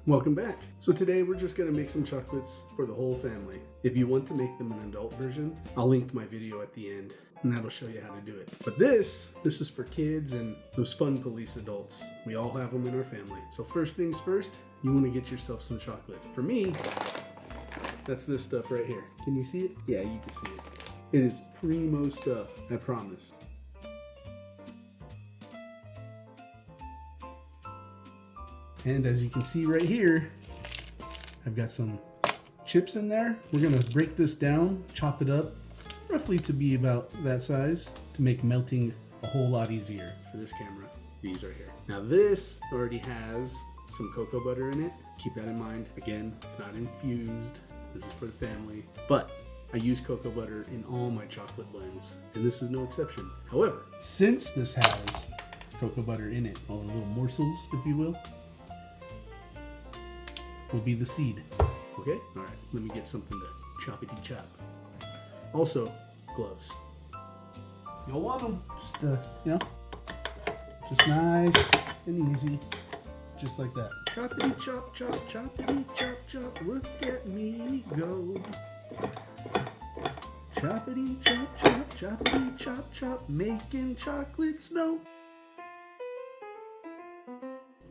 Welcome back. So today we're just going to make some chocolates for the whole family. If you want to make them an adult version, I'll link my video at the end and that'll show you how to do it. But this is for kids and those fun police adults. We all have them in our family. So first things first, you want to get yourself some chocolate. For me, that's this stuff right here. Can you see it? Yeah, you can see it. It is primo stuff, I promise. And as you can see right here, I've got some chips in there. We're gonna break this down, chop it up, roughly to be about that size, to make melting a whole lot easier for this camera. These right here. Now this already has some cocoa butter in it. Keep that in mind. Again, it's not infused. This is for the family. But I use cocoa butter in all my chocolate blends, and this is no exception. However, since this has cocoa butter in it, all the little morsels, if you will be the seed. Okay? Alright, let me get something to choppity chop. Also, gloves. You'll want them. Just, just nice and easy. Just like that. Choppity chop chop, choppity chop chop, look at me go. Choppity chop chop, choppity chop chop, making chocolate snow.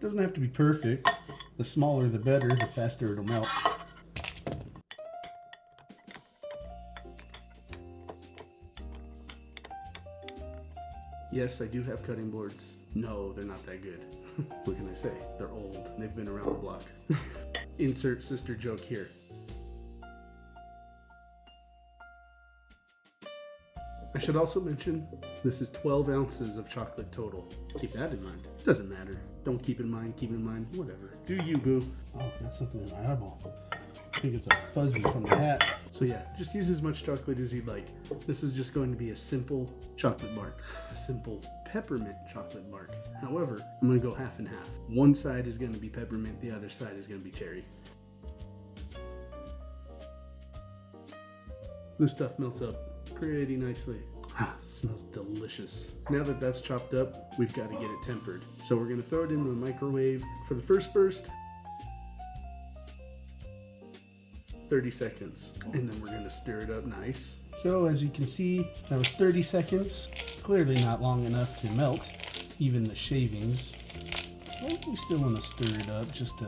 Doesn't have to be perfect. The smaller the better, the faster it'll melt. Yes, I do have cutting boards. No, they're not that good. What can I say? They're old. They've been around the block. Insert sister joke here. I should also mention, this is 12 ounces of chocolate total. Keep that in mind. Doesn't matter. Don't keep in mind, keep in mind, whatever. Do you, boo. Oh, got something in my eyeball. I think it's a fuzzy from the hat. So yeah, just use as much chocolate as you'd like. This is just going to be a simple chocolate mark. A simple peppermint chocolate mark. However, I'm gonna go half and half. One side is gonna be peppermint, the other side is gonna be cherry. This stuff melts up pretty nicely. Smells delicious. Now that that's chopped up, we've got to get it tempered. So we're going to throw it in the microwave for the first burst. 30 seconds. And then we're going to stir it up nice. So as you can see, that was 30 seconds. Clearly not long enough to melt even the shavings. But we still want to stir it up just to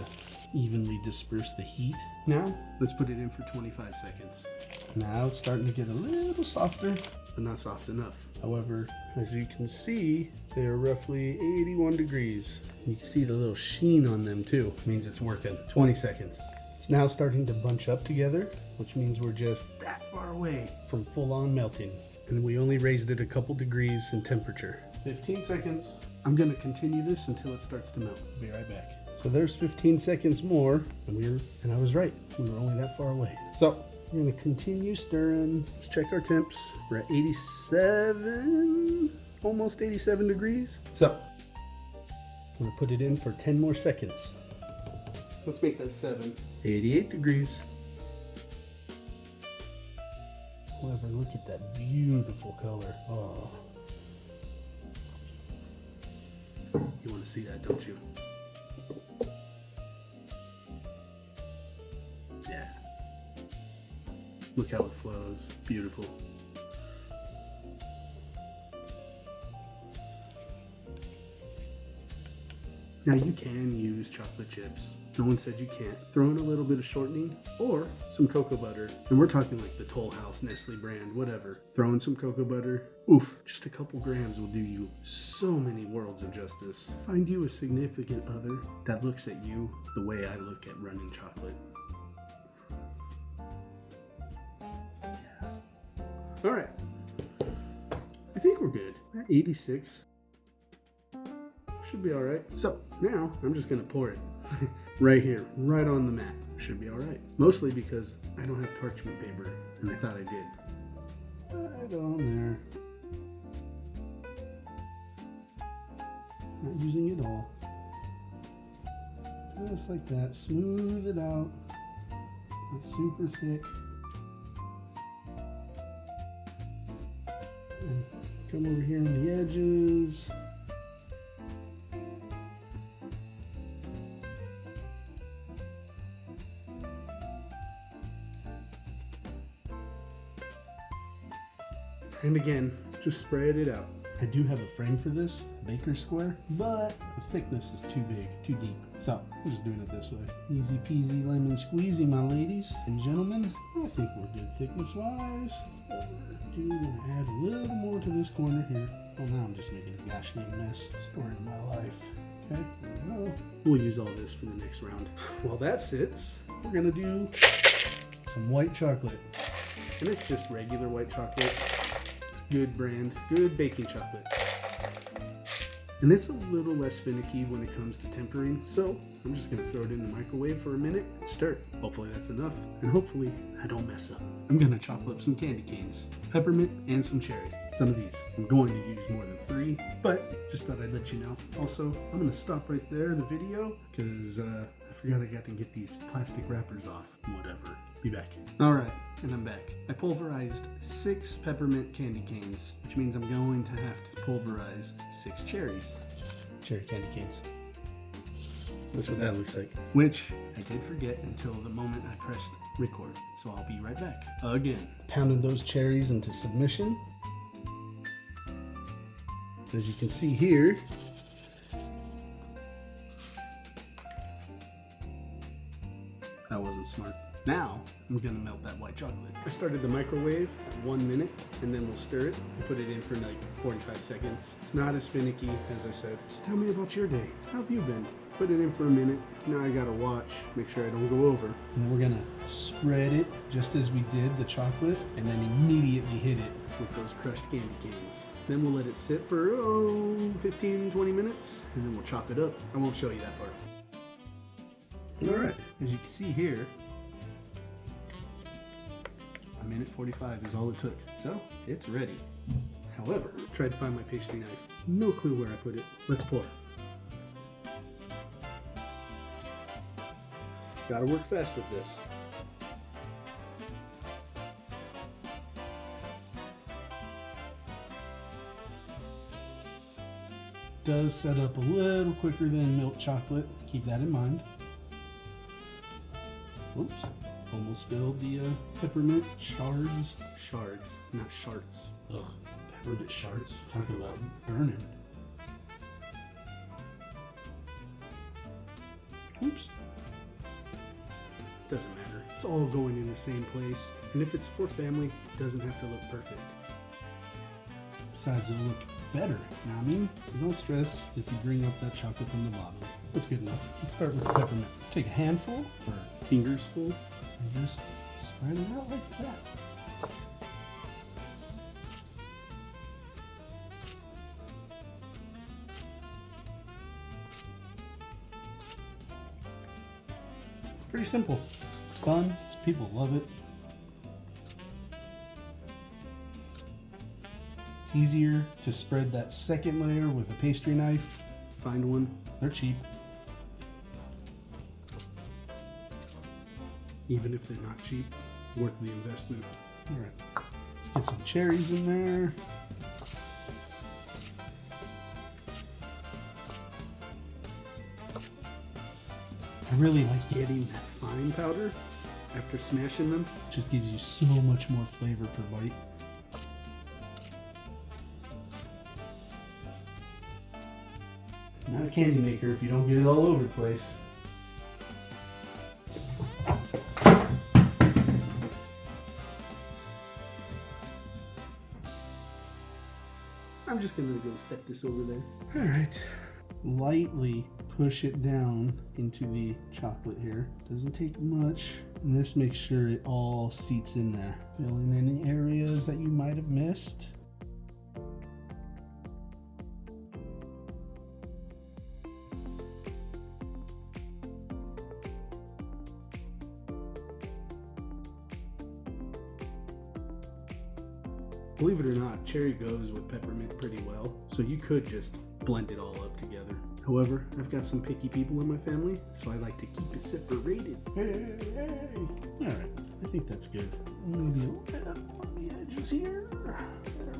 evenly disperse the heat. Now, let's put it in for 25 seconds. Now it's starting to get a little softer, but not soft enough. However, as you can see, they are roughly 81 degrees. You can see the little sheen on them too. It means it's working. 20 seconds. It's now starting to bunch up together, which means we're just that far away from full-on melting. And we only raised it a couple degrees in temperature. 15 seconds. I'm gonna continue this until it starts to melt. I'll be right back. So there's 15 seconds more, and I was right. We were only that far away. So we're gonna continue stirring. Let's check our temps. We're at 87, almost 87 degrees. So I'm gonna put it in for 10 more seconds. Let's make that 7. 88 degrees. However, look at that beautiful color. Oh. You wanna see that, don't you? Yeah. Look how it flows. Beautiful. Now you can use chocolate chips. No one said you can't. Throw in a little bit of shortening or some cocoa butter. And we're talking like the Toll House, Nestle brand, whatever. Throw in some cocoa butter. Oof, just a couple grams will do you so many worlds of justice. Find you a significant other that looks at you the way I look at running chocolate. All right, I think we're good. We're at 86. Should be all right. So now I'm just gonna pour it right here, right on the mat. Should be all right. Mostly because I don't have parchment paper, and I thought I did. Right on there. Not using it all. Just like that. Smooth it out. Not super thick. And come over here on the edges. And again, just spread it out. I do have a frame for this, baker square, but the thickness is too big, too deep. So I'm just doing it this way. Easy peasy lemon squeezy, my ladies and gentlemen. I think we're good thickness wise. I'm gonna add a little more to this corner here. Well, now I'm just making a gosh dang mess. Story of my life. Okay, there we go. We'll use all this for the next round. While that sits, we're gonna do some white chocolate. And it's just regular white chocolate. It's good brand, good baking chocolate. And it's a little less finicky when it comes to tempering, so I'm just gonna throw it in the microwave for a minute and stir it. Hopefully that's enough, and hopefully I don't mess up. I'm gonna chop up some candy canes, peppermint, and some cherry. Some of these. I'm going to use more than 3, but just thought I'd let you know. Also, I'm gonna stop right there, the video, because I forgot I got to get these plastic wrappers off. Whatever. Be back. All right, and I'm back. I pulverized 6 peppermint candy canes, which means I'm going to have to pulverize 6 cherries. Cherry candy canes. That's what that looks like. Which I did forget until the moment I pressed record. So I'll be right back. Again. Pounded those cherries into submission. As you can see here, that wasn't smart. Now, I'm gonna melt that white chocolate. I started the microwave at 1 minute, and then we'll stir it and put it in for like 45 seconds. It's not as finicky as I said. So tell me about your day. How have you been? Put it in for a minute. Now I gotta watch, make sure I don't go over. And then we're gonna spread it just as we did the chocolate, and then immediately hit it with those crushed candy canes. Then we'll let it sit for 15, 20 minutes, and then we'll chop it up. I won't show you that part. All right, as you can see here, 1 minute 45 is all it took. So it's ready. However, tried to find my pastry knife. No clue where I put it. Let's pour. Gotta work fast with this. Does set up a little quicker than milk chocolate. Keep that in mind. Oops. Almost spilled the peppermint shards. Shards, not shards. Ugh, peppermint shards. Talking about burning. Oops. Doesn't matter. It's all going in the same place. And if it's for family, it doesn't have to look perfect. Besides, it'll look better. You know what I mean? Don't stress if you bring up that chocolate from the bottom. That's good enough. Let's start with the peppermint. Take a handful or fingers full and just spread it out like that. Pretty simple. It's fun. People love it. It's easier to spread that second layer with a pastry knife. Find one. They're cheap. Even if they're not cheap, worth the investment. All right. Get some cherries in there. I really like getting that fine powder after smashing them. It just gives you so much more flavor per bite. Not a candy maker if you don't get it all over the place. I'm just gonna go set this over there. All right. Lightly push it down into the chocolate here. Doesn't take much. And this makes sure it all seats in there. Fill in any areas that you might have missed. Believe it or not, cherry goes with peppermint pretty well, so you could just blend it all up together. However, I've got some picky people in my family, so I like to keep it separated. Hey. Alright, I think that's good. Maybe a little bit up on the edges here. There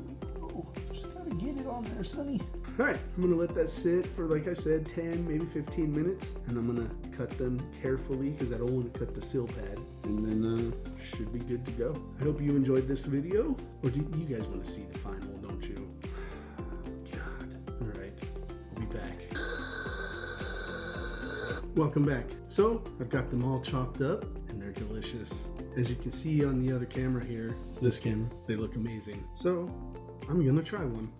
we go. Just gotta get it on there, sonny. Alright, I'm gonna let that sit for, like I said, 10, maybe 15 minutes, and I'm gonna cut them carefully because I don't want to cut the seal pad. and then should be good to go. I hope you enjoyed this video, or do you guys want to see the final, don't you? God. All right, we'll be back. Welcome back. So I've got them all chopped up and they're delicious. As you can see on the other camera here, this camera, they look amazing. So I'm gonna try one.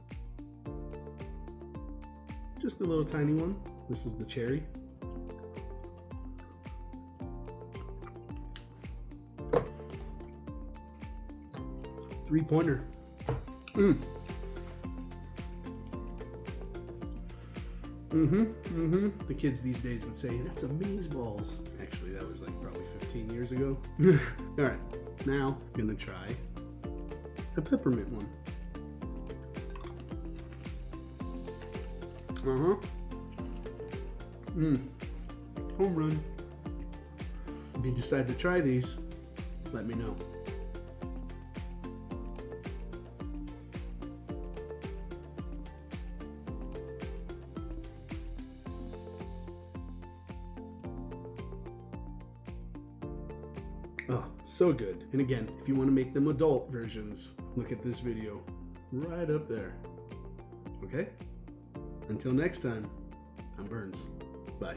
Just a little tiny one. This is the cherry. Three-pointer. The kids these days would say, that's amazeballs. Actually, that was like probably 15 years ago. All right, now I'm gonna try a peppermint one. Home run. If you decide to try these, let me know. Oh, so good. And again, if you want to make them adult versions, look at this video right up there. Okay? Until next time, I'm Burns. Bye.